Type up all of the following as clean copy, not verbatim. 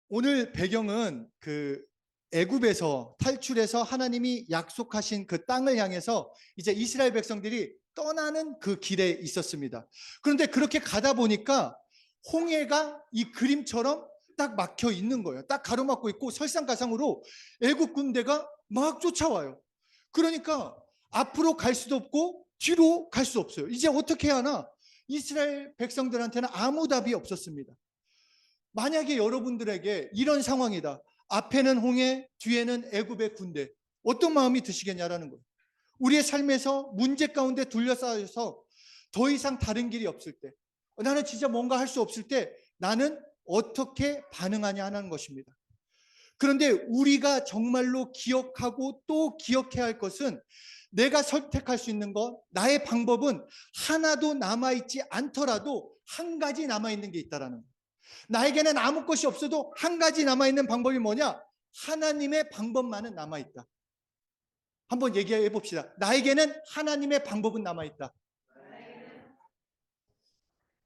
오늘 배경은 애굽에서 탈출해서 하나님이 약속하신 그 땅을 향해서 이제 이스라엘 백성들이 떠나는 그 길에 있었습니다. 그런데 그렇게 가다 보니까 홍해가 이 그림처럼 딱 막혀 있는 거예요. 딱 가로막고 있고 설상가상으로 애굽 군대가 막 쫓아와요. 그러니까 앞으로 갈 수도 없고 뒤로 갈 수 없어요. 이제 어떻게 해야 하나? 이스라엘 백성들한테는 아무 답이 없었습니다. 만약에 여러분들에게 이런 상황이다. 앞에는 홍해, 뒤에는 애굽의 군대. 어떤 마음이 드시겠냐라는 거예요. 우리의 삶에서 문제 가운데 둘러싸여서 더 이상 다른 길이 없을 때, 나는 진짜 뭔가 할 수 없을 때 나는 어떻게 반응하냐 하는 것입니다. 그런데 우리가 정말로 기억하고 또 기억해야 할 것은, 내가 선택할 수 있는 것, 나의 방법은 하나도 남아있지 않더라도 한 가지 남아있는 게 있다라는 거예요. 나에게는 아무 것이 없어도 한 가지 남아있는 방법이 뭐냐? 하나님의 방법만은 남아있다. 한번 얘기해 봅시다. 나에게는 하나님의 방법은 남아있다.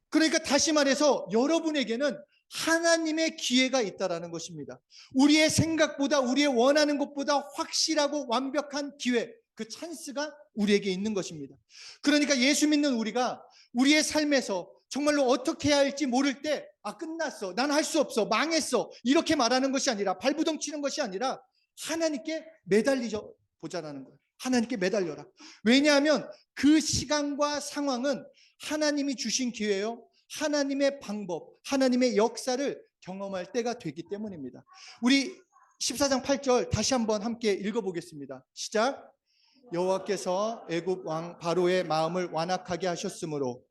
그러니까 다시 말해서 여러분에게는 하나님의 기회가 있다라는 것입니다. 우리의 생각보다, 우리의 원하는 것보다 확실하고 완벽한 기회, 그 찬스가 우리에게 있는 것입니다. 그러니까 예수 믿는 우리가 우리의 삶에서 정말로 어떻게 해야 할지 모를 때, 끝났어, 난 할 수 없어, 망했어, 이렇게 말하는 것이 아니라, 발부둥 치는 것이 아니라 하나님께 매달리자 보자라는 거예요. 하나님께 매달려라. 왜냐하면 그 시간과 상황은 하나님이 주신 기회요, 하나님의 방법, 하나님의 역사를 경험할 때가 되기 때문입니다. 우리 14장 8절 다시 한번 함께 읽어보겠습니다. 시작. 여호와께서 애굽 왕 바로의 마음을 완악하게 하셨으므로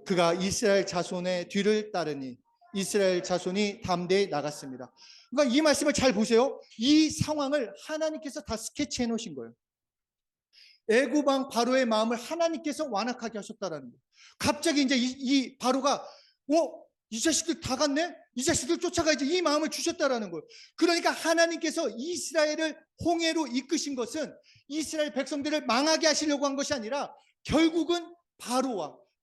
그가 이스라엘 자손의 뒤를 따르니 이스라엘 자손이 담대히 나갔습니다. 그러니까 이 말씀을 잘 보세요. 이 상황을 하나님께서 다 스케치해 놓으신 거예요. 애굽 왕 바로의 마음을 하나님께서 완악하게 하셨다라는 거예요. 갑자기 이제 이 바로가 이 자식들 다 갔네? 이 자식들 쫓아가야지, 이 마음을 주셨다라는 거예요. 그러니까 하나님께서 이스라엘을 홍해로 이끄신 것은 이스라엘 백성들을 망하게 하시려고 한 것이 아니라 결국은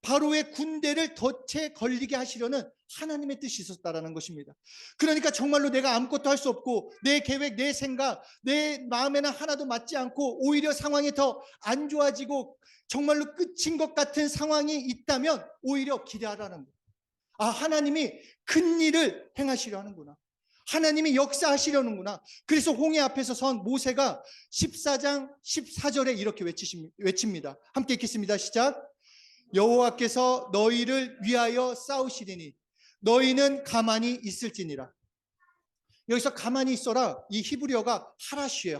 바로의 군대를 덫에 걸리게 하시려는 하나님의 뜻이 있었다라는 것입니다. 그러니까 정말로 내가 아무것도 할 수 없고 내 계획, 내 생각, 내 마음에는 하나도 맞지 않고 오히려 상황이 더 안 좋아지고 정말로 끝인 것 같은 상황이 있다면 오히려 기대하라는 거예요. 하나님이 큰 일을 행하시려 하는구나. 하나님이 역사하시려는구나. 그래서 홍해 앞에서 선 모세가 14장 14절에 이렇게 외칩니다. 함께 읽겠습니다. 시작. 여호와께서 너희를 위하여 싸우시리니 너희는 가만히 있을지니라. 여기서 가만히 있어라, 이 히브리어가 하라시예요.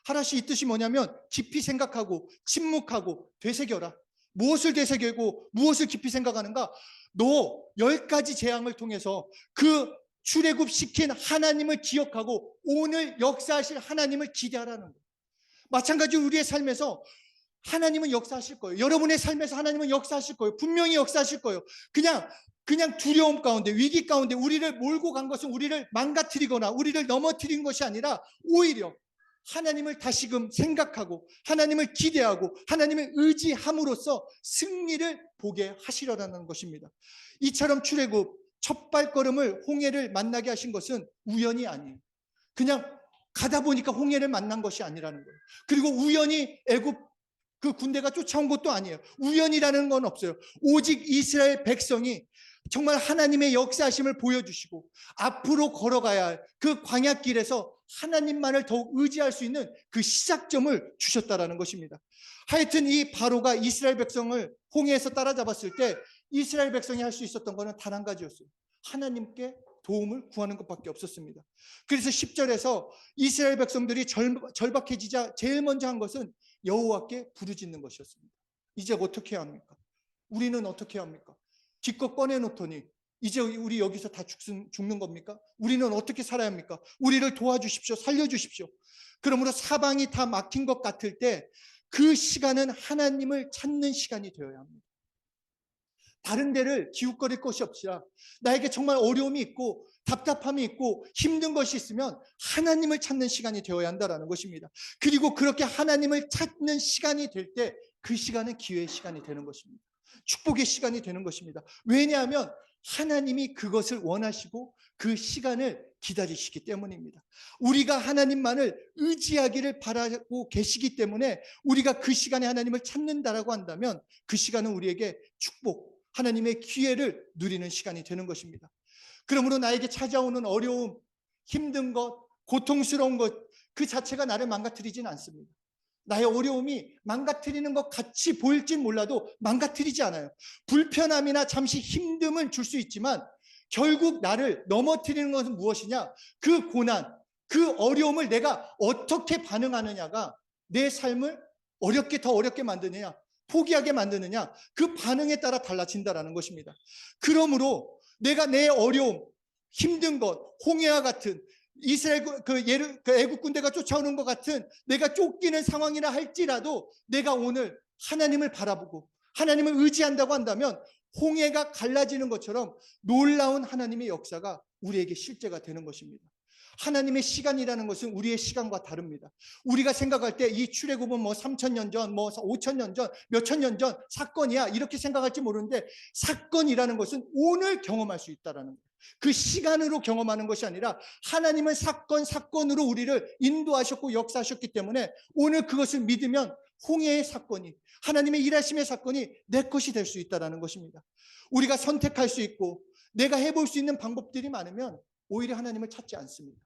하라시 이 뜻이 뭐냐면 깊이 생각하고 침묵하고 되새겨라. 무엇을 되새기고 무엇을 깊이 생각하는가? 너 10가지 재앙을 통해서 그 출애굽시킨 하나님을 기억하고 오늘 역사하실 하나님을 기대하라는 거예요. 마찬가지로 우리의 삶에서 하나님은 역사하실 거예요. 여러분의 삶에서 하나님은 역사하실 거예요. 분명히 역사하실 거예요. 그냥 두려움 가운데, 위기 가운데 우리를 몰고 간 것은 우리를 망가뜨리거나 우리를 넘어뜨린 것이 아니라 오히려 하나님을 다시금 생각하고 하나님을 기대하고 하나님을 의지함으로써 승리를 보게 하시려는 것입니다. 이처럼 출애굽 첫 발걸음을 홍해를 만나게 하신 것은 우연이 아니에요. 그냥 가다 보니까 홍해를 만난 것이 아니라는 거예요. 그리고 우연히 애굽 그 군대가 쫓아온 것도 아니에요. 우연이라는 건 없어요. 오직 이스라엘 백성이 정말 하나님의 역사하심을 보여주시고 앞으로 걸어가야 할 그 광야길에서 하나님만을 더욱 의지할 수 있는 그 시작점을 주셨다라는 것입니다. 하여튼 이 바로가 이스라엘 백성을 홍해에서 따라잡았을 때 이스라엘 백성이 할 수 있었던 것은 단 한 가지였어요. 하나님께 도움을 구하는 것밖에 없었습니다. 그래서 10절에서 이스라엘 백성들이 절박해지자 제일 먼저 한 것은 여호와께 부르짖는 것이었습니다. 이제 어떻게 해야 합니까? 우리는 어떻게 해야 합니까? 기껏 꺼내놓더니 이제 우리 여기서 다 죽는 겁니까? 우리는 어떻게 살아야 합니까? 우리를 도와주십시오. 살려주십시오. 그러므로 사방이 다 막힌 것 같을 때 그 시간은 하나님을 찾는 시간이 되어야 합니다. 다른 데를 기웃거릴 것이 없이라, 나에게 정말 어려움이 있고 답답함이 있고 힘든 것이 있으면 하나님을 찾는 시간이 되어야 한다는 것입니다. 그리고 그렇게 하나님을 찾는 시간이 될 때 그 시간은 기회의 시간이 되는 것입니다. 축복의 시간이 되는 것입니다. 왜냐하면 하나님이 그것을 원하시고 그 시간을 기다리시기 때문입니다. 우리가 하나님만을 의지하기를 바라고 계시기 때문에 우리가 그 시간에 하나님을 찾는다라고 한다면 그 시간은 우리에게 축복, 하나님의 기회를 누리는 시간이 되는 것입니다. 그러므로 나에게 찾아오는 어려움, 힘든 것, 고통스러운 것 그 자체가 나를 망가뜨리진 않습니다. 나의 어려움이 망가뜨리는 것 같이 보일진 몰라도 망가뜨리지 않아요. 불편함이나 잠시 힘듦을 줄 수 있지만 결국 나를 넘어뜨리는 것은 무엇이냐? 그 고난, 그 어려움을 내가 어떻게 반응하느냐가 내 삶을 더 어렵게 만드느냐, 포기하게 만드느냐, 그 반응에 따라 달라진다라는 것입니다. 그러므로 내가 내 어려움, 힘든 것, 홍해와 같은 이스라엘 애국 군대가 쫓아오는 것 같은 내가 쫓기는 상황이라 할지라도 내가 오늘 하나님을 바라보고 하나님을 의지한다고 한다면 홍해가 갈라지는 것처럼 놀라운 하나님의 역사가 우리에게 실제가 되는 것입니다. 하나님의 시간이라는 것은 우리의 시간과 다릅니다. 우리가 생각할 때 이 출애굽은 3,000년 전, 5,000년 전, 몇천 년 전 사건이야 이렇게 생각할지 모르는데 사건이라는 것은 오늘 경험할 수 있다는 거예요. 그 시간으로 경험하는 것이 아니라 하나님은 사건으로 우리를 인도하셨고 역사하셨기 때문에 오늘 그것을 믿으면 홍해의 사건이, 하나님의 일하심의 사건이 내 것이 될 수 있다는 것입니다. 우리가 선택할 수 있고 내가 해볼 수 있는 방법들이 많으면 오히려 하나님을 찾지 않습니다.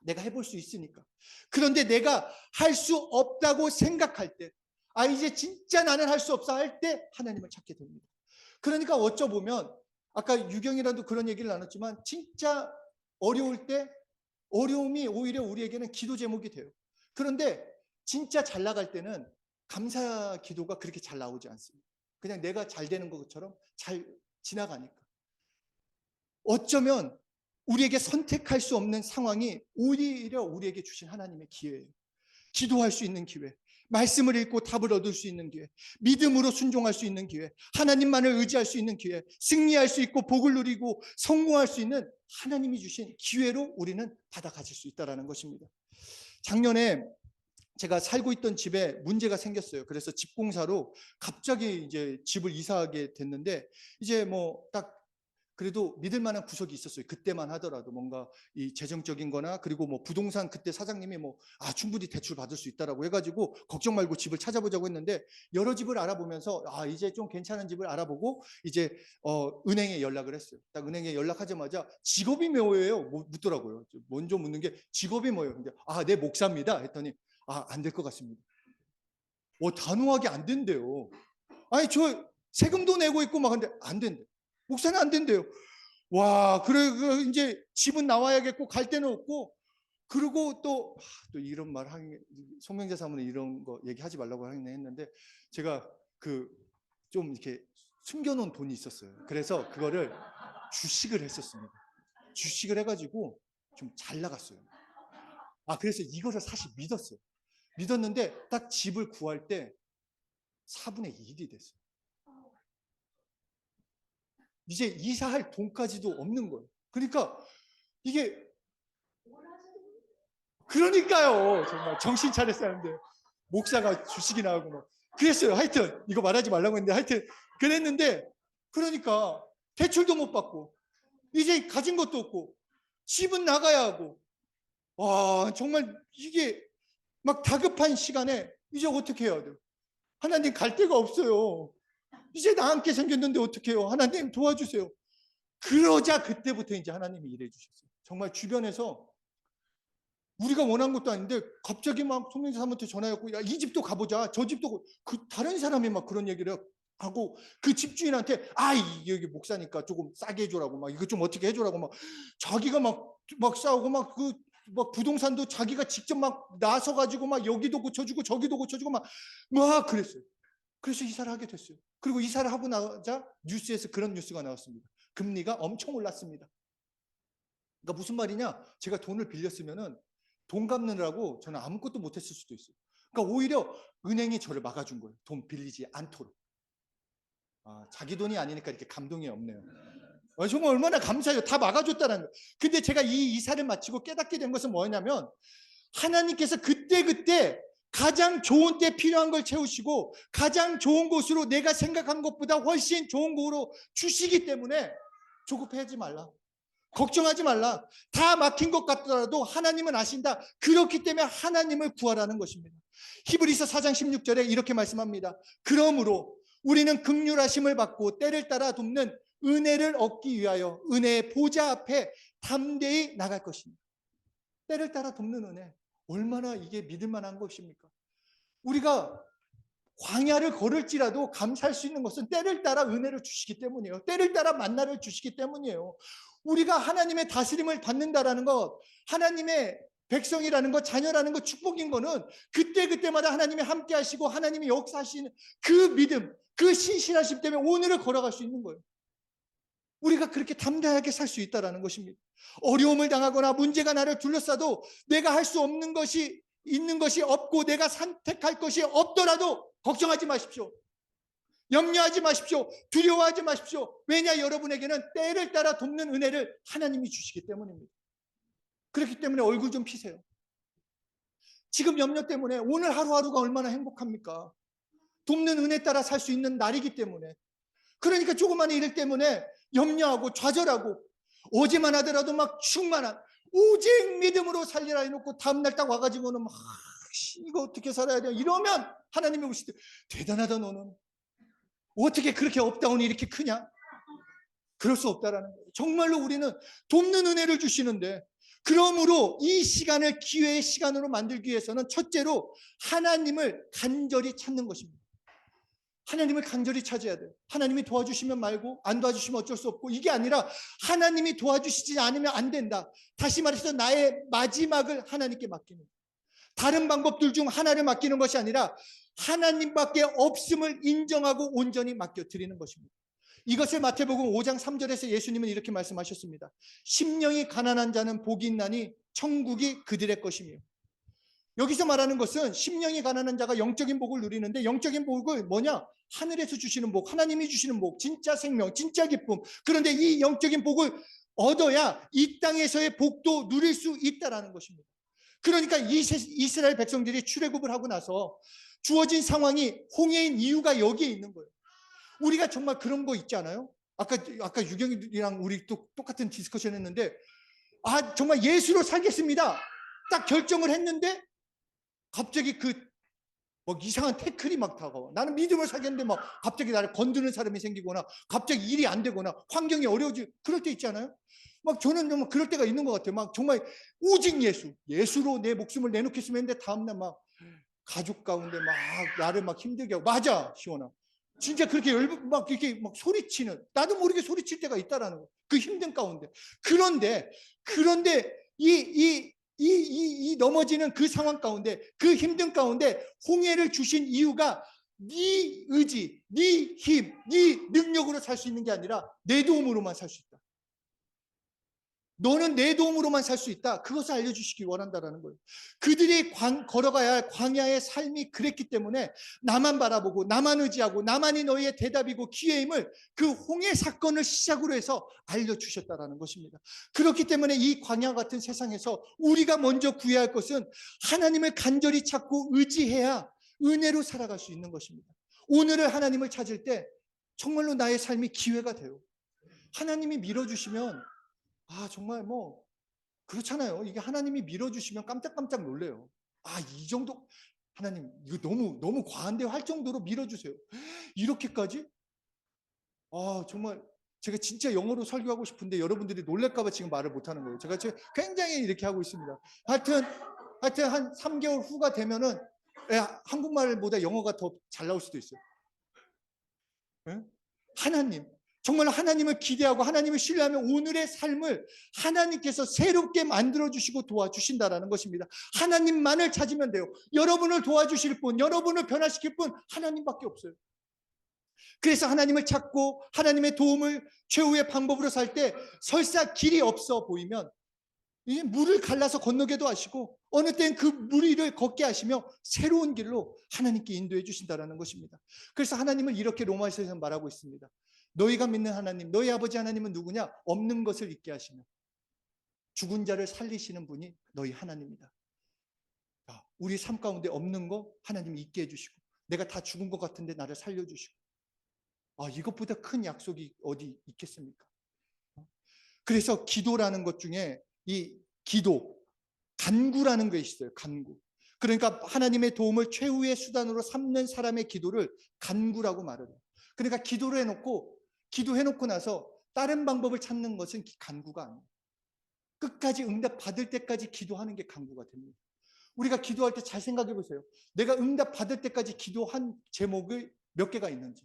내가 해볼 수 있으니까. 그런데 내가 할 수 없다고 생각할 때, 이제 진짜 나는 할 수 없어 할 때 하나님을 찾게 됩니다. 그러니까 어쩌보면 아까 유경이라도 그런 얘기를 나눴지만 진짜 어려울 때 어려움이 오히려 우리에게는 기도 제목이 돼요. 그런데 진짜 잘 나갈 때는 감사 기도가 그렇게 잘 나오지 않습니다. 그냥 내가 잘 되는 것처럼 잘 지나가니까. 어쩌면 우리에게 선택할 수 없는 상황이 오히려 우리에게 주신 하나님의 기회예요. 기도할 수 있는 기회, 말씀을 읽고 답을 얻을 수 있는 기회, 믿음으로 순종할 수 있는 기회, 하나님만을 의지할 수 있는 기회, 승리할 수 있고 복을 누리고 성공할 수 있는 하나님이 주신 기회로 우리는 받아 가질 수 있다는 것입니다. 작년에 제가 살고 있던 집에 문제가 생겼어요. 그래서 집공사로 갑자기 이제 집을 이사하게 됐는데 이제 딱 그래도 믿을 만한 구석이 있었어요. 그때만 하더라도 뭔가 이 재정적인 거나 그리고 부동산 그때 사장님이 충분히 대출 받을 수 있다라고 해가지고 걱정 말고 집을 찾아보자고 했는데 여러 집을 알아보면서 이제 좀 괜찮은 집을 알아보고 이제 은행에 연락을 했어요. 딱 은행에 연락하자마자 직업이 뭐예요? 묻더라고요. 먼저 묻는 게 직업이 뭐예요? 근데 네 목사입니다. 했더니 안 될 것 같습니다. 단호하게 안 된대요. 저 세금도 내고 있고 근데 안 된대. 목사는 안 된대요. 와, 그래 이제 집은 나와야겠고 갈 데는 없고 그리고 또 이런 말 하긴 송명자 사모는 이런 거 얘기하지 말라고 하긴 했는데 제가 좀 이렇게 숨겨놓은 돈이 있었어요. 그래서 그거를 주식을 했었습니다. 주식을 해가지고 좀 잘 나갔어요. 그래서 이거를 사실 믿었어요. 믿었는데 딱 집을 구할 때 4분의 1이 됐어요. 이제 이사할 돈까지도 없는 거예요. 그러니까 이게 그러니까요. 정말 정신 차렸어야 하는데 목사가 주식이 나오고 그랬어요. 하여튼 이거 말하지 말라고 했는데 하여튼 그랬는데 그러니까 대출도 못 받고 이제 가진 것도 없고 집은 나가야 하고 정말 이게 다급한 시간에 이제 어떻게 해야 돼요? 하나님 갈 데가 없어요. 이제 나 함께 생겼는데 어떻게 해요? 하나님 도와주세요. 그러자 그때부터 이제 하나님이 일해 주셨어요. 정말 주변에서 우리가 원한 것도 아닌데 갑자기 송명자 사모한테 전화했고 이 집도 가보자. 저 집도 다른 사람이 그런 얘기를 하고 그 집주인한테 여기 목사니까 조금 싸게 해주라고 이거 좀 어떻게 해주라고 자기가 싸우고 부동산도 자기가 직접 나서 가지고 여기도 고쳐주고 저기도 고쳐주고 그랬어요. 그래서 이사를 하게 됐어요. 그리고 이사를 하고 나자 뉴스에서 그런 뉴스가 나왔습니다. 금리가 엄청 올랐습니다. 그러니까 무슨 말이냐? 제가 돈을 빌렸으면은 돈 갚느라고 저는 아무것도 못했을 수도 있어요. 그러니까 오히려 은행이 저를 막아준 거예요. 돈 빌리지 않도록. 자기 돈이 아니니까 이렇게 감동이 없네요. 정말 얼마나 감사해요. 다 막아줬다는 거예요. 근데 제가 이 이사를 마치고 깨닫게 된 것은 뭐냐면 하나님께서 그때 가장 좋은 때 필요한 걸 채우시고 가장 좋은 곳으로 내가 생각한 것보다 훨씬 좋은 곳으로 주시기 때문에 조급해하지 말라. 걱정하지 말라. 다 막힌 것 같더라도 하나님은 아신다. 그렇기 때문에 하나님을 구하라는 것입니다. 히브리서 4장 16절에 이렇게 말씀합니다. 그러므로 우리는 긍휼하심을 받고 때를 따라 돕는 은혜를 얻기 위하여 은혜의 보좌 앞에 담대히 나갈 것입니다. 때를 따라 돕는 은혜. 얼마나 이게 믿을 만한 것입니까? 우리가 광야를 걸을지라도 감사할 수 있는 것은 때를 따라 은혜를 주시기 때문이에요. 때를 따라 만나를 주시기 때문이에요. 우리가 하나님의 다스림을 받는다라는 것, 하나님의 백성이라는 것, 자녀라는 것, 축복인 거는 그때그때마다 하나님이 함께 하시고 하나님이 역사하시는 그 믿음, 그 신실하심 때문에 오늘을 걸어갈 수 있는 거예요. 우리가 그렇게 담대하게 살 수 있다는 것입니다. 어려움을 당하거나 문제가 나를 둘러싸도 내가 할 수 없는 것이 있는 것이 없고 내가 선택할 것이 없더라도 걱정하지 마십시오. 염려하지 마십시오. 두려워하지 마십시오. 왜냐, 여러분에게는 때를 따라 돕는 은혜를 하나님이 주시기 때문입니다. 그렇기 때문에 얼굴 좀 피세요. 지금 염려 때문에 오늘 하루하루가 얼마나 행복합니까? 돕는 은혜 따라 살 수 있는 날이기 때문에. 그러니까 조그만 일 때문에 염려하고 좌절하고 어제만 하더라도 막 충만한 오직 믿음으로 살리라 해놓고 다음날 딱 와가지고는 막 이거 어떻게 살아야 돼? 이러면 하나님이 오시되 대단하다 너는. 어떻게 그렇게 업다운이 이렇게 크냐? 그럴 수 없다라는 거예요. 정말로 우리는 돕는 은혜를 주시는데, 그러므로 이 시간을 기회의 시간으로 만들기 위해서는 첫째로 하나님을 간절히 찾는 것입니다. 하나님을 간절히 찾아야 돼요. 하나님이 도와주시면 말고 안 도와주시면 어쩔 수 없고, 이게 아니라 하나님이 도와주시지 않으면 안 된다. 다시 말해서 나의 마지막을 하나님께 맡기는 거예요. 다른 방법들 중 하나를 맡기는 것이 아니라 하나님밖에 없음을 인정하고 온전히 맡겨드리는 것입니다. 이것을 마태복음 5장 3절에서 예수님은 이렇게 말씀하셨습니다. 심령이 가난한 자는 복이 있나니 천국이 그들의 것이며. 여기서 말하는 것은 심령이 가난한 자가 영적인 복을 누리는데, 영적인 복을 뭐냐? 하늘에서 주시는 복, 하나님이 주시는 복, 진짜 생명, 진짜 기쁨. 그런데 이 영적인 복을 얻어야 이 땅에서의 복도 누릴 수 있다는 것입니다. 그러니까 이스라엘 백성들이 출애굽을 하고 나서 주어진 상황이 홍해인 이유가 여기에 있는 거예요. 우리가 정말 그런 거 있지 않아요? 아까 유경이랑 우리 또 똑같은 디스커션 했는데, 정말 예수로 살겠습니다 딱 결정을 했는데 갑자기 뭐 이상한 태클이 막 다가와. 나는 믿음을 살겠는데 막 갑자기 나를 건드는 사람이 생기거나 갑자기 일이 안 되거나 환경이 어려워지고 그럴 때 있잖아요. 막 저는 좀 그럴 때가 있는 것 같아요. 막 정말 오직 예수로 내 목숨을 내놓겠으면 했는데 다음날 막 가족 가운데 막 나를 막 힘들게 하고. 맞아, 시원아. 진짜 그렇게 막 이렇게 막 소리치는, 나도 모르게 소리칠 때가 있다라는 거. 그 힘든 가운데. 그런데 이 넘어지는 그 상황 가운데, 그 힘든 가운데 홍해를 주신 이유가 네 의지, 네 힘, 네 능력으로 살 수 있는 게 아니라 내 도움으로만 살 수 있다. 너는 내 도움으로만 살 수 있다. 그것을 알려주시기 원한다라는 거예요. 그들이 걸어가야 할 광야의 삶이 그랬기 때문에 나만 바라보고 나만 의지하고 나만이 너희의 대답이고 기회임을 그 홍해 사건을 시작으로 해서 알려주셨다라는 것입니다. 그렇기 때문에 이 광야 같은 세상에서 우리가 먼저 구해야 할 것은 하나님을 간절히 찾고 의지해야 은혜로 살아갈 수 있는 것입니다. 오늘을 하나님을 찾을 때 정말로 나의 삶이 기회가 돼요. 하나님이 밀어주시면 정말 뭐 그렇잖아요. 이게 하나님이 밀어주시면 깜짝깜짝 놀래요. 이 정도 하나님 이거 너무 과한데 할 정도로 밀어주세요. 이렇게까지? 정말 제가 진짜 영어로 설교하고 싶은데 여러분들이 놀랄까 봐 지금 말을 못하는 거예요. 제가 굉장히 이렇게 하고 있습니다. 하여튼 한 3개월 후가 되면은 한국말보다 영어가 더 잘 나올 수도 있어요. 하나님, 정말 하나님을 기대하고 하나님을 신뢰하면 오늘의 삶을 하나님께서 새롭게 만들어주시고 도와주신다는 것입니다. 하나님만을 찾으면 돼요. 여러분을 도와주실 분, 여러분을 변화시킬 분 하나님밖에 없어요. 그래서 하나님을 찾고 하나님의 도움을 최후의 방법으로 살 때 설사 길이 없어 보이면 이 물을 갈라서 건너게도 하시고 어느 때는 그 물 위를 걷게 하시며 새로운 길로 하나님께 인도해 주신다는 것입니다. 그래서 하나님을 이렇게 로마서에서 말하고 있습니다. 너희가 믿는 하나님, 너희 아버지 하나님은 누구냐? 없는 것을 있게 하시며 죽은 자를 살리시는 분이 너희 하나님이다. 우리 삶 가운데 없는 거 하나님이 있게 해주시고, 내가 다 죽은 것 같은데 나를 살려주시고, 이것보다 큰 약속이 어디 있겠습니까? 그래서 기도라는 것 중에 이 기도, 간구라는 것이 있어요. 간구. 그러니까 하나님의 도움을 최후의 수단으로 삼는 사람의 기도를 간구라고 말을 해요. 그러니까 기도해놓고 나서 다른 방법을 찾는 것은 간구가 아니에요. 끝까지 응답 받을 때까지 기도하는 게 간구가 됩니다. 우리가 기도할 때 잘 생각해 보세요. 내가 응답 받을 때까지 기도한 제목이 몇 개가 있는지.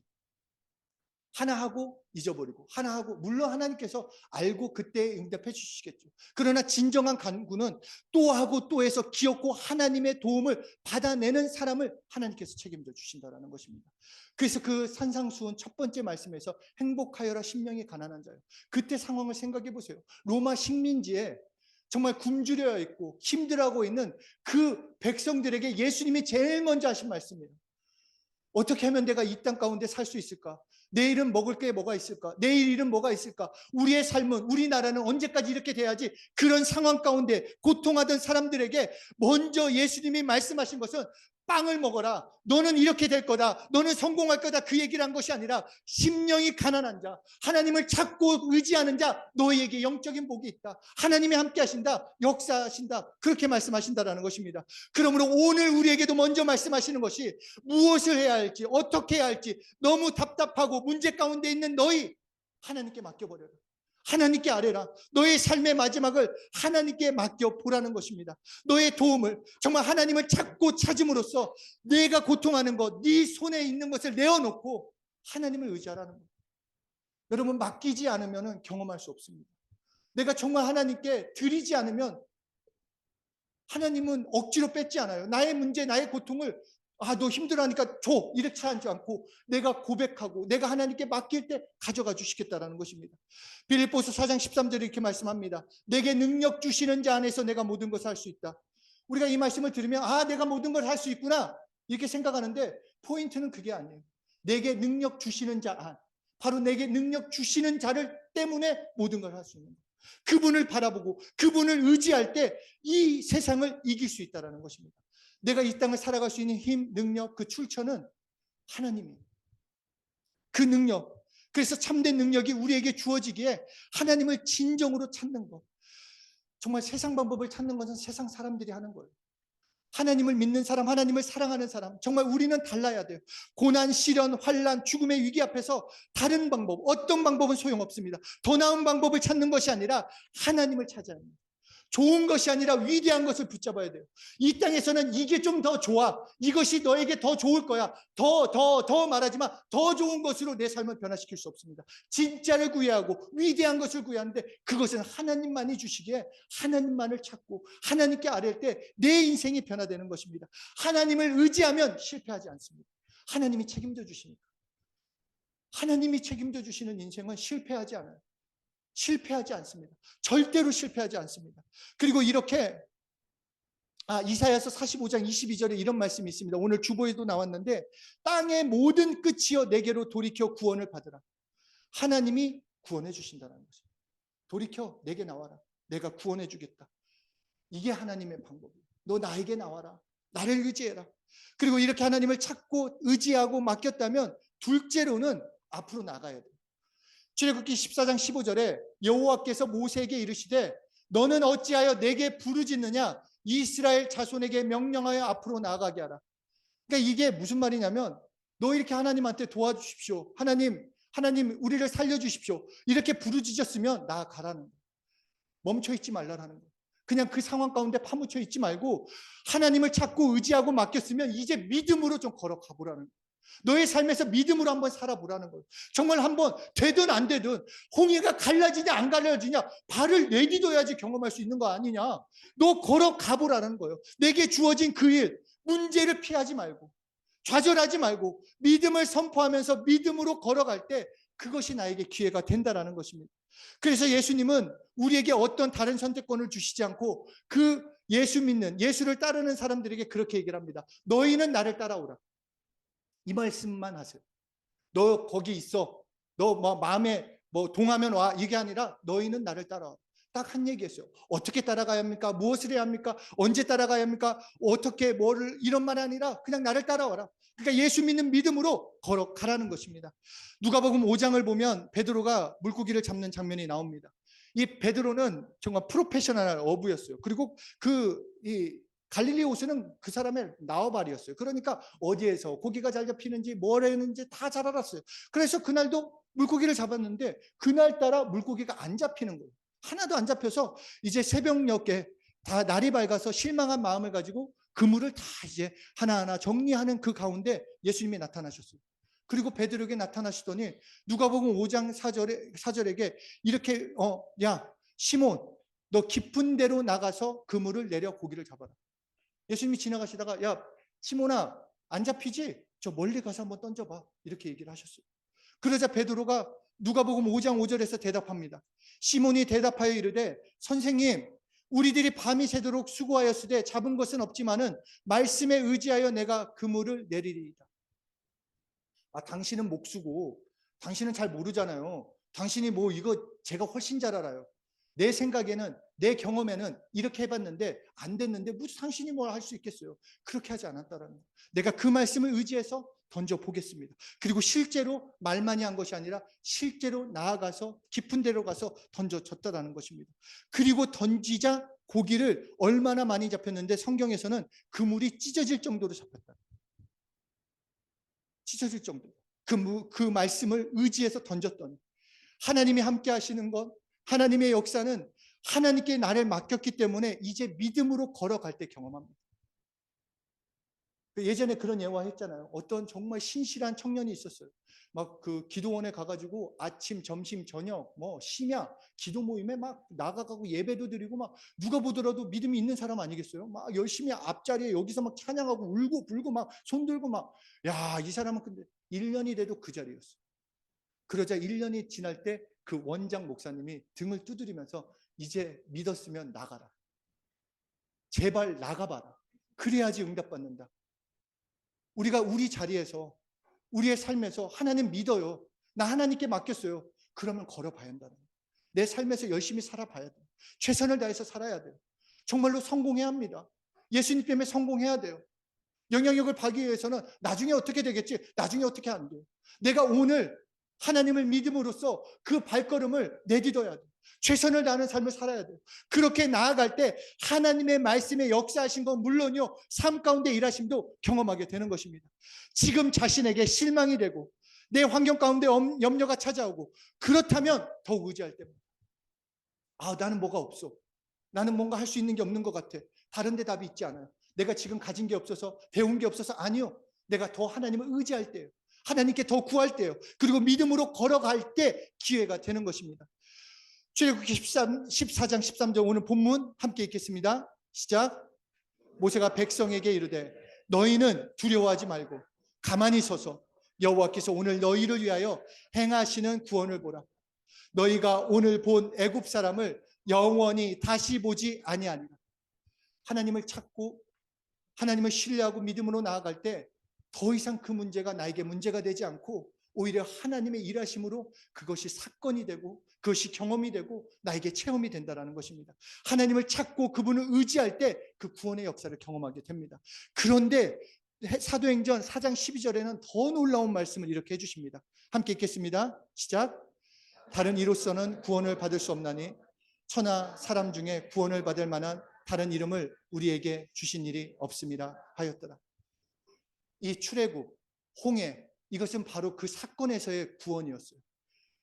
하나 하고 잊어버리고, 하나 하고, 물론 하나님께서 알고 그때 응답해 주시겠죠. 그러나 진정한 간구는 또 하고 또 해서 기억고 하나님의 도움을 받아내는 사람을 하나님께서 책임져 주신다는 것입니다. 그래서 그 산상수훈 첫 번째 말씀에서 행복하여라 심령이 가난한 자요. 그때 상황을 생각해 보세요. 로마 식민지에 정말 굶주려 있고 힘들어하고 있는 그 백성들에게 예수님이 제일 먼저 하신 말씀이에요. 어떻게 하면 내가 이 땅 가운데 살 수 있을까? 내일은 먹을 게 뭐가 있을까? 내일 일은 뭐가 있을까? 우리의 삶은, 우리나라는 언제까지 이렇게 돼야지? 그런 상황 가운데 고통하던 사람들에게 먼저 예수님이 말씀하신 것은 빵을 먹어라. 너는 이렇게 될 거다. 너는 성공할 거다. 그 얘기를 한 것이 아니라 심령이 가난한 자, 하나님을 찾고 의지하는 자, 너희에게 영적인 복이 있다. 하나님이 함께 하신다. 역사하신다. 그렇게 말씀하신다라는 것입니다. 그러므로 오늘 우리에게도 먼저 말씀하시는 것이 무엇을 해야 할지, 어떻게 해야 할지 너무 답답하고 문제 가운데 있는 너희 하나님께 맡겨버려라. 하나님께 아뢰라. 너의 삶의 마지막을 하나님께 맡겨보라는 것입니다. 너의 도움을 정말 하나님을 찾고 찾음으로써 내가 고통하는 것, 네 손에 있는 것을 내어놓고 하나님을 의지하라는 것. 여러분, 맡기지 않으면 경험할 수 없습니다. 내가 정말 하나님께 드리지 않으면 하나님은 억지로 뺏지 않아요. 나의 문제, 나의 고통을 너 힘들어하니까 줘 이렇게 하지 않고 내가 고백하고 내가 하나님께 맡길 때 가져가 주시겠다라는 것입니다. 빌립보서 4장 13절에 이렇게 말씀합니다. 내게 능력 주시는 자 안에서 내가 모든 것을 할 수 있다. 우리가 이 말씀을 들으면 내가 모든 걸 할 수 있구나 이렇게 생각하는데 포인트는 그게 아니에요. 내게 능력 주시는 자 안, 바로 내게 능력 주시는 자를 때문에 모든 걸 할 수 있는 거예요. 그분을 바라보고 그분을 의지할 때 이 세상을 이길 수 있다는 것입니다. 내가 이 땅을 살아갈 수 있는 힘, 능력, 그 출처는 하나님이에요. 그 능력, 그래서 참된 능력이 우리에게 주어지기에 하나님을 진정으로 찾는 것. 정말 세상 방법을 찾는 것은 세상 사람들이 하는 거예요. 하나님을 믿는 사람, 하나님을 사랑하는 사람, 정말 우리는 달라야 돼요. 고난, 시련, 환난, 죽음의 위기 앞에서 다른 방법, 어떤 방법은 소용없습니다. 더 나은 방법을 찾는 것이 아니라 하나님을 찾아야 합니다. 좋은 것이 아니라 위대한 것을 붙잡아야 돼요. 이 땅에서는 이게 좀 더 좋아. 이것이 너에게 더 좋을 거야. 더 말하지만 더 좋은 것으로 내 삶을 변화시킬 수 없습니다. 진짜를 구해야 하고 위대한 것을 구해야 하는데 그것은 하나님만이 주시기에 하나님만을 찾고 하나님께 아뢰일 때 내 인생이 변화되는 것입니다. 하나님을 의지하면 실패하지 않습니다. 하나님이 책임져 주시니까. 하나님이 책임져 주시는 인생은 실패하지 않아요. 실패하지 않습니다. 절대로 실패하지 않습니다. 그리고 이렇게 이사야서 45장 22절에 이런 말씀이 있습니다. 오늘 주보에도 나왔는데 땅의 모든 끝이여 내게로 돌이켜 구원을 받으라. 하나님이 구원해 주신다는 것입니다. 돌이켜 내게 나와라. 내가 구원해 주겠다. 이게 하나님의 방법이에요. 너 나에게 나와라. 나를 의지해라. 그리고 이렇게 하나님을 찾고 의지하고 맡겼다면 둘째로는 앞으로 나가야 돼요. 출애굽기 14장 15절에 여호와께서 모세에게 이르시되 너는 어찌하여 내게 부르짖느냐 이스라엘 자손에게 명령하여 앞으로 나아가게 하라. 그러니까 이게 무슨 말이냐면 너 이렇게 하나님한테 도와주십시오. 하나님 우리를 살려주십시오. 이렇게 부르짖었으면 나아가라는 거예요. 멈춰있지 말라는 거예요. 그냥 그 상황 가운데 파묻혀 있지 말고 하나님을 찾고 의지하고 맡겼으면 이제 믿음으로 좀 걸어가 보라는 거예요. 너의 삶에서 믿음으로 한번 살아보라는 거예요. 정말 한번 되든 안 되든 홍해가 갈라지냐 안 갈라지냐 발을 내디뎌야지 경험할 수 있는 거 아니냐. 너 걸어가 보라는 거예요. 내게 주어진 그 일, 문제를 피하지 말고 좌절하지 말고 믿음을 선포하면서 믿음으로 걸어갈 때 그것이 나에게 기회가 된다라는 것입니다. 그래서 예수님은 우리에게 어떤 다른 선택권을 주시지 않고 그 예수 믿는, 예수를 따르는 사람들에게 그렇게 얘기를 합니다. 너희는 나를 따라오라. 이 말씀만 하세요. 너 거기 있어. 너 마음에 동하면 와. 이게 아니라 너희는 나를 따라와. 딱 한 얘기였어요. 어떻게 따라가야 합니까? 무엇을 해야 합니까? 언제 따라가야 합니까? 어떻게 뭐를 이런 말 아니라 그냥 나를 따라와라. 그러니까 예수 믿는 믿음으로 걸어가라는 것입니다. 누가복음 5장을 보면 베드로가 물고기를 잡는 장면이 나옵니다. 이 베드로는 정말 프로페셔널 어부였어요. 그리고 이 갈릴리 호수는 그 사람의 나와바리였어요. 그러니까 어디에서 고기가 잘 잡히는지 뭘 했는지 다 잘 알았어요. 그래서 그날도 물고기를 잡았는데 그날따라 물고기가 안 잡히는 거예요. 하나도 안 잡혀서 이제 새벽녘에 다 날이 밝아서 실망한 마음을 가지고 그물을 다 이제 하나하나 정리하는 그 가운데 예수님이 나타나셨어요. 그리고 베드로에게 나타나시더니 누가복음 5장 4절에게 이렇게 야 시몬 너 깊은 데로 나가서 그물을 내려 고기를 잡아라. 예수님이 지나가시다가 야 시몬아 안 잡히지? 저 멀리 가서 한번 던져봐. 이렇게 얘기를 하셨어요. 그러자 베드로가 누가복음 5장 5절에서 대답합니다. 시몬이 대답하여 이르되 선생님 우리들이 밤이 새도록 수고하였으되 잡은 것은 없지만은 말씀에 의지하여 내가 그물을 내리리이다. 당신은 목수고 당신은 잘 모르잖아요. 당신이 뭐 이거 제가 훨씬 잘 알아요. 내 생각에는 내 경험에는 이렇게 해봤는데 안 됐는데 무슨 당신이 뭘 할 수 있겠어요. 그렇게 하지 않았다라는 거예요. 내가 그 말씀을 의지해서 던져보겠습니다. 그리고 실제로 말만이 한 것이 아니라 실제로 나아가서 깊은 데로 가서 던져졌다라는 것입니다. 그리고 던지자 고기를 얼마나 많이 잡혔는데 성경에서는 그물이 찢어질 정도로 잡혔다. 찢어질 정도로 그 말씀을 의지해서 던졌더니 하나님이 함께 하시는 것, 하나님의 역사는 하나님께 나를 맡겼기 때문에 이제 믿음으로 걸어갈 때 경험합니다. 예전에 그런 예화 했잖아요. 어떤 정말 신실한 청년이 있었어요. 막 그 기도원에 가가지고 아침, 점심, 저녁, 뭐 심야 기도 모임에 막 나가가고 예배도 드리고 막 누가 보더라도 믿음이 있는 사람 아니겠어요? 막 열심히 앞자리에 여기서 막 찬양하고 울고 불고 막 손들고 막 야, 이 사람은 근데 1년이 돼도 그 자리였어요. 그러자 1년이 지날 때 그 원장 목사님이 등을 두드리면서 이제 믿었으면 나가라. 제발 나가봐라. 그래야지 응답받는다. 우리가 우리 자리에서 우리의 삶에서 하나님 믿어요. 나 하나님께 맡겼어요. 그러면 걸어봐야 한다는 거예요. 내 삶에서 열심히 살아봐야 돼요. 최선을 다해서 살아야 돼요. 정말로 성공해야 합니다. 예수님 때문에 성공해야 돼요. 영향력을 받기 위해서는 나중에 어떻게 되겠지? 나중에 어떻게 안 돼요. 내가 오늘 하나님을 믿음으로써 그 발걸음을 내딛어야 돼요. 최선을 다하는 삶을 살아야 돼요. 그렇게 나아갈 때 하나님의 말씀에 역사하신 건 물론이요, 삶 가운데 일하심도 경험하게 되는 것입니다. 지금 자신에게 실망이 되고 내 환경 가운데 염려가 찾아오고 그렇다면 더욱 의지할 때입니다. 나는 뭐가 없어. 나는 뭔가 할 수 있는 게 없는 것 같아. 다른 데 답이 있지 않아요. 내가 지금 가진 게 없어서 배운 게 없어서 아니요. 내가 더 하나님을 의지할 때요. 하나님께 더 구할 때요. 그리고 믿음으로 걸어갈 때 기회가 되는 것입니다. 출애굽기 14장 13절 오늘 본문 함께 읽겠습니다. 시작. 모세가 백성에게 이르되 너희는 두려워하지 말고 가만히 서서 여호와께서 오늘 너희를 위하여 행하시는 구원을 보라. 너희가 오늘 본 애굽 사람을 영원히 다시 보지 아니하리라. 하나님을 찾고 하나님을 신뢰하고 믿음으로 나아갈 때 더 이상 그 문제가 나에게 문제가 되지 않고 오히려 하나님의 일하심으로 그것이 사건이 되고 그것이 경험이 되고 나에게 체험이 된다는 것입니다. 하나님을 찾고 그분을 의지할 때 그 구원의 역사를 경험하게 됩니다. 그런데 사도행전 4장 12절에는 더 놀라운 말씀을 이렇게 해주십니다. 함께 읽겠습니다. 시작. 다른 이로서는 구원을 받을 수 없나니 천하 사람 중에 구원을 받을 만한 다른 이름을 우리에게 주신 일이 없음이라 하였더라. 이 출애굽, 홍해 이것은 바로 그 사건에서의 구원이었어요.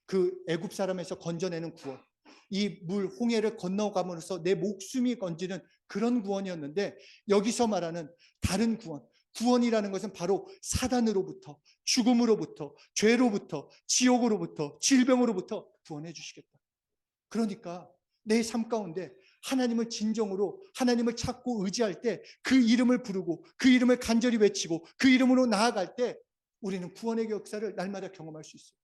그 애굽 사람에서 건져내는 구원. 이 물 홍해를 건너감으로써 내 목숨이 건지는 그런 구원이었는데 여기서 말하는 다른 구원. 구원이라는 것은 바로 사단으로부터, 죽음으로부터, 죄로부터, 지옥으로부터, 질병으로부터 구원해 주시겠다. 그러니까 내 삶 가운데 하나님을 진정으로 하나님을 찾고 의지할 때 그 이름을 부르고 그 이름을 간절히 외치고 그 이름으로 나아갈 때 우리는 구원의 역사를 날마다 경험할 수 있어요.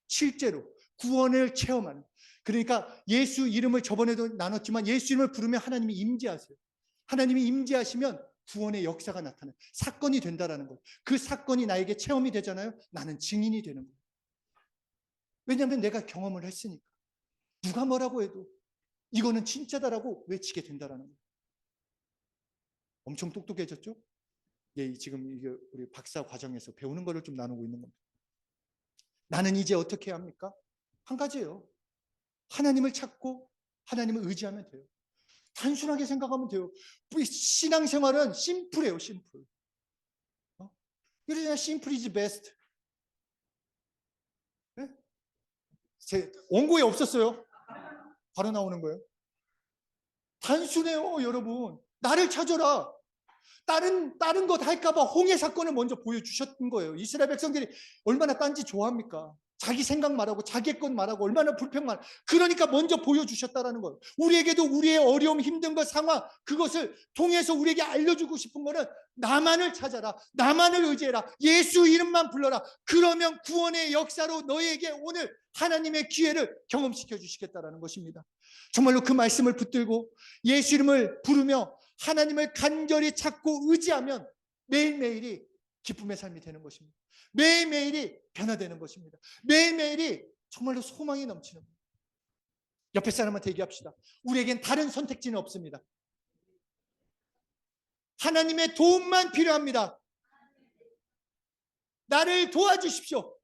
실제로 구원을 체험하는. 그러니까 예수 이름을 저번에도 나눴지만 예수 이름을 부르면 하나님이 임재하세요. 하나님이 임재하시면 구원의 역사가 나타나요. 사건이 된다라는 거예요. 그 사건이 나에게 체험이 되잖아요. 나는 증인이 되는 거예요. 왜냐하면 내가 경험을 했으니까. 누가 뭐라고 해도 이거는 진짜다라고 외치게 된다라는 거예요. 엄청 똑똑해졌죠? 예, 지금 이게 우리 박사 과정에서 배우는 거를 좀 나누고 있는 겁니다. 나는 이제 어떻게 합니까? 한 가지예요. 하나님을 찾고 하나님을 의지하면 돼요. 단순하게 생각하면 돼요. 신앙생활은 심플해요, 심플. 그러잖아요. 심플 이즈 베스트. 제 원고에 없었어요. 바로 나오는 거예요. 단순해요, 여러분. 나를 찾아라. 다른 것 할까봐 홍해 사건을 먼저 보여주셨던 거예요. 이스라엘 백성들이 얼마나 딴지 좋아합니까? 자기 생각 말하고 자기 것 말하고 얼마나 불평만. 그러니까 먼저 보여주셨다라는 거예요. 우리에게도 우리의 어려움, 힘든 것, 상황, 그것을 통해서 우리에게 알려주고 싶은 거는 나만을 찾아라. 나만을 의지해라. 예수 이름만 불러라. 그러면 구원의 역사로 너에게 오늘 하나님의 기회를 경험시켜 주시겠다라는 것입니다. 정말로 그 말씀을 붙들고 예수 이름을 부르며 하나님을 간절히 찾고 의지하면 매일매일이 기쁨의 삶이 되는 것입니다. 매일매일이 변화되는 것입니다. 매일매일이 정말로 소망이 넘치는 겁니다. 옆에 사람한테 얘기합시다. 우리에겐 다른 선택지는 없습니다. 하나님의 도움만 필요합니다. 나를 도와주십시오.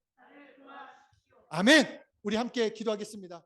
아멘. 우리 함께 기도하겠습니다.